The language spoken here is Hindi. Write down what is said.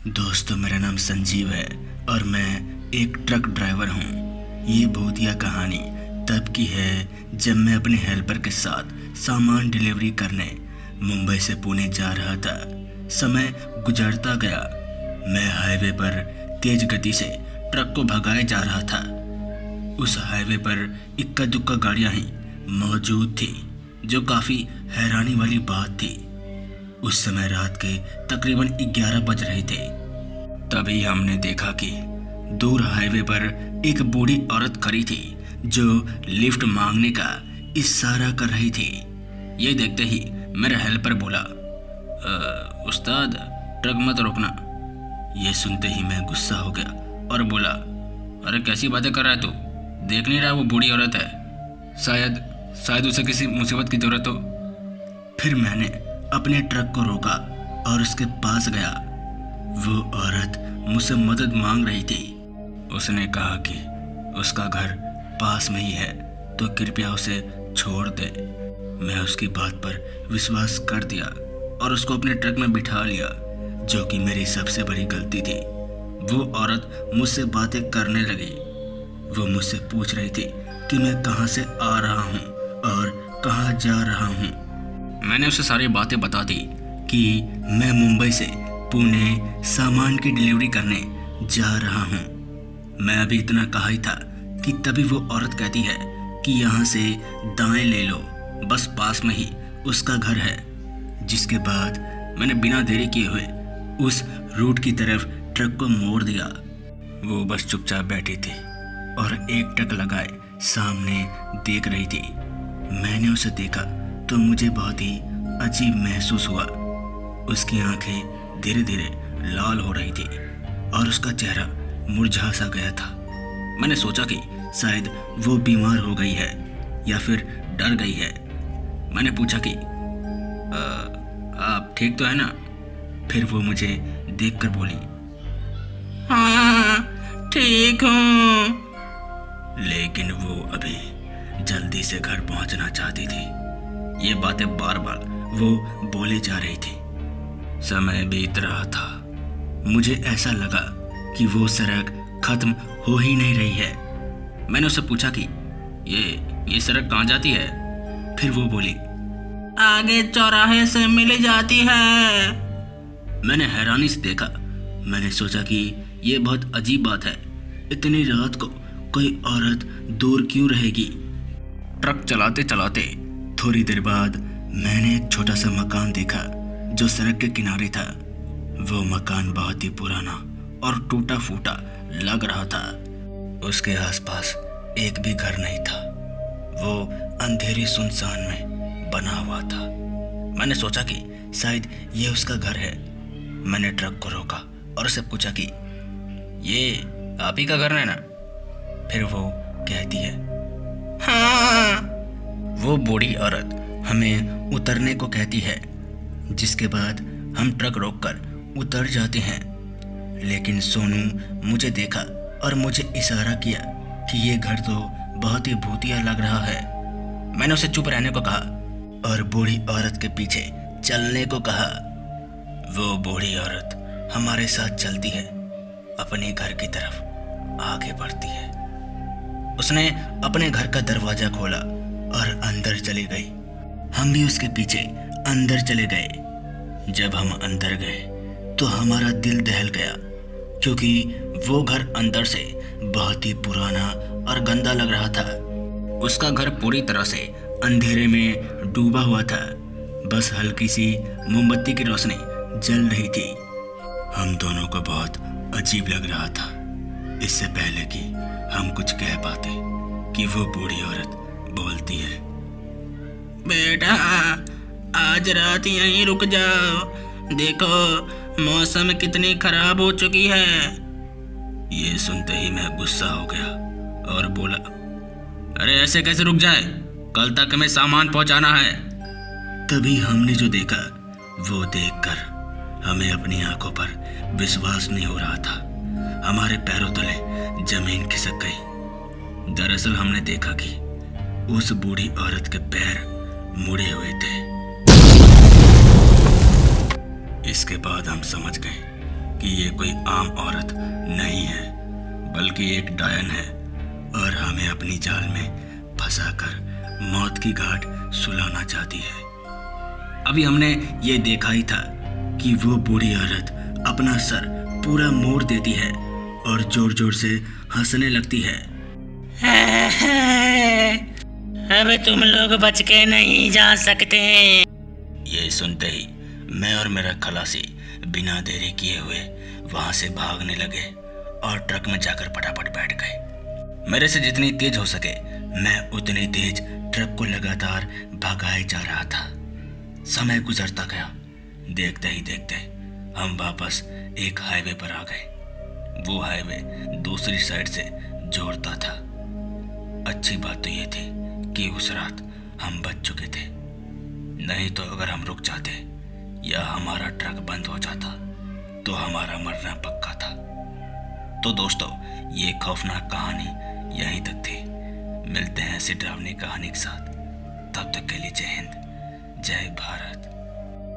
दोस्तों, मेरा नाम संजीव है और मैं एक ट्रक ड्राइवर हूँ। ये भूतिया कहानी तब की है जब मैं अपने हेल्पर के साथ सामान डिलीवरी करने मुंबई से पुणे जा रहा था। समय गुजरता गया। मैं हाईवे पर तेज गति से ट्रक को भगाए जा रहा था। उस हाईवे पर इक्का दुक्का गाड़ियाँ ही मौजूद थी, जो काफ़ी हैरानी वाली बात थी। उस समय रात के तकरीबन 11 बज रहे थे। तभी हमने देखा कि दूर हाईवे पर एक बूढ़ी औरत खड़ी थी, जो लिफ्ट मांगने का इशारा कर रही थी। ये देखते ही मेरा हेल्पर बोला, उस्ताद, ट्रक मत रोकना। ये सुनते ही मैं गुस्सा हो गया और बोला, अरे कैसी बातें कर रहा है तू? देख नहीं रहा वो बूढ़ी औरत है? शायद उसे किसी मुसीबत की जरूरत हो। फिर मैंने अपने ट्रक को रोका और उसके पास गया। वो औरत मुझसे मदद मांग रही थी। उसने कहा कि उसका घर पास में ही है, तो कृपया उसे छोड़ दे। मैं उसकी बात पर विश्वास कर दिया और उसको अपने ट्रक में बिठा लिया, जो कि मेरी सबसे बड़ी गलती थी। वो औरत मुझसे बातें करने लगी। वो मुझसे पूछ रही थी कि मैं कहाँ से आ रहा हूँ और कहाँ जा रहा हूँ। मैंने उसे सारी बातें बता दी कि मैं मुंबई से पुणे सामान की डिलीवरी करने जा रहा हूँ। मैं अभी इतना कहा ही था कि तभी वो औरत कहती है कि यहाँ से दाएं ले लो, बस पास में ही उसका घर है। जिसके बाद मैंने बिना देरी किए हुए उस रूट की तरफ ट्रक को मोड़ दिया। वो बस चुपचाप बैठी थी और एक टक लगाए सामने देख रही थी। मैंने उसे देखा तो मुझे बहुत ही अजीब महसूस हुआ। उसकी आंखें धीरे धीरे लाल हो रही थी और उसका चेहरा मुरझा सा गया था। मैंने सोचा कि शायद वो बीमार हो गई है या फिर डर गई है। मैंने पूछा कि आप ठीक तो है ना? फिर वो मुझे देखकर बोली, हाँ ठीक हूँ। लेकिन वो अभी जल्दी से घर पहुंचना चाहती थी। ये बातें बार बार वो बोले जा रही थी। समय बीत रहा था। मुझे ऐसा लगा कि वो सड़क खत्म हो ही नहीं रही है। मैंने उससे पूछा कि ये सड़क कहाँ जाती है? फिर वो बोली, आगे चौराहे से मिल जाती है। मैंने हैरानी से देखा। मैंने सोचा कि ये बहुत अजीब बात है। इतनी रात को कोई औरत दूर क्यों रहेगी? ट्रक चलाते चलाते थोड़ी देर बाद मैंने एक छोटा सा मकान देखा, जो सड़क के किनारे था। वो मकान बहुत ही पुराना और टूटा फूटा लग रहा था। उसके आसपास एक भी घर नहीं था। वो अंधेरी सुनसान में बना हुआ था। मैंने सोचा कि शायद ये उसका घर है। मैंने ट्रक को रोका और उससे पूछा कि ये आप ही का घर है ना? फिर वो कहती है, हाँ। वो बूढ़ी औरत हमें उतरने को कहती है, जिसके बाद हम ट्रक रोककर उतर जाते हैं। लेकिन सोनू मुझे देखा और मुझे इशारा किया कि ये घर तो बहुत ही भूतिया लग रहा है। मैंने उसे चुप रहने को कहा और बूढ़ी औरत के पीछे चलने को कहा। वो बूढ़ी औरत हमारे साथ चलती है, अपने घर की तरफ आगे बढ़ती है। उसने अपने घर का दरवाजा खोला और अंदर चली गई। हम भी उसके पीछे अंदर चले गए। जब हम अंदर गए तो हमारा दिल दहल गया, क्योंकि वो घर अंदर से बहुत ही पुराना और गंदा लग रहा था। उसका घर पूरी तरह से अंधेरे में डूबा हुआ था। बस हल्की सी मोमबत्ती की रोशनी जल रही थी। हम दोनों को बहुत अजीब लग रहा था। इससे पहले कि हम कुछ कह पाते कि वो बूढ़ी औरत बोलती है, बेटा, आज रात यहीं रुक जाओ। देखो मौसम कितनी खराब हो चुकी है। ये सुनते ही मैं गुस्सा हो गया और बोला, अरे ऐसे कैसे रुक जाए? कल तक हमें सामान पहुंचाना है। तभी हमने जो देखा वो देखकर हमें अपनी आंखों पर विश्वास नहीं हो रहा था। हमारे पैरों तले जमीन खिसक गई। दरअसल हमने देखा कि उस बूढ़ी औरत के पैर मुड़े हुए थे। इसके बाद हम समझ गए कि ये कोई आम औरत नहीं है, बल्कि एक डायन है और हमें अपनी जाल में फंसाकर मौत की घाट सुलाना चाहती है। अभी हमने ये देखा ही था कि वो बूढ़ी औरत अपना सर पूरा मोड़ देती है और जोर जोर से हंसने लगती है। अब तुम लोग बच के नहीं जा सकते। ये सुनते ही मैं और मेरा खलासी बिना देरी किए हुए वहां से भागने लगे और ट्रक में जाकर फटाफट बैठ गए। मेरे से जितनी तेज हो सके मैं उतनी तेज ट्रक को लगातार भगाए जा रहा था। समय गुजरता गया। देखते ही देखते हम वापस एक हाईवे पर आ गए। वो हाईवे दूसरी साइड से जोड़ता था। अच्छी बात तो ये थी कि उस रात हम बच चुके थे, नहीं तो अगर हम रुक जाते या हमारा ट्रक बंद हो जाता तो हमारा मरना पक्का था। तो दोस्तों, ये खौफनाक कहानी यहीं तक थी। मिलते हैं ऐसी डरावनी कहानी के साथ। तब तक के लिए जय हिंद, जय भारत।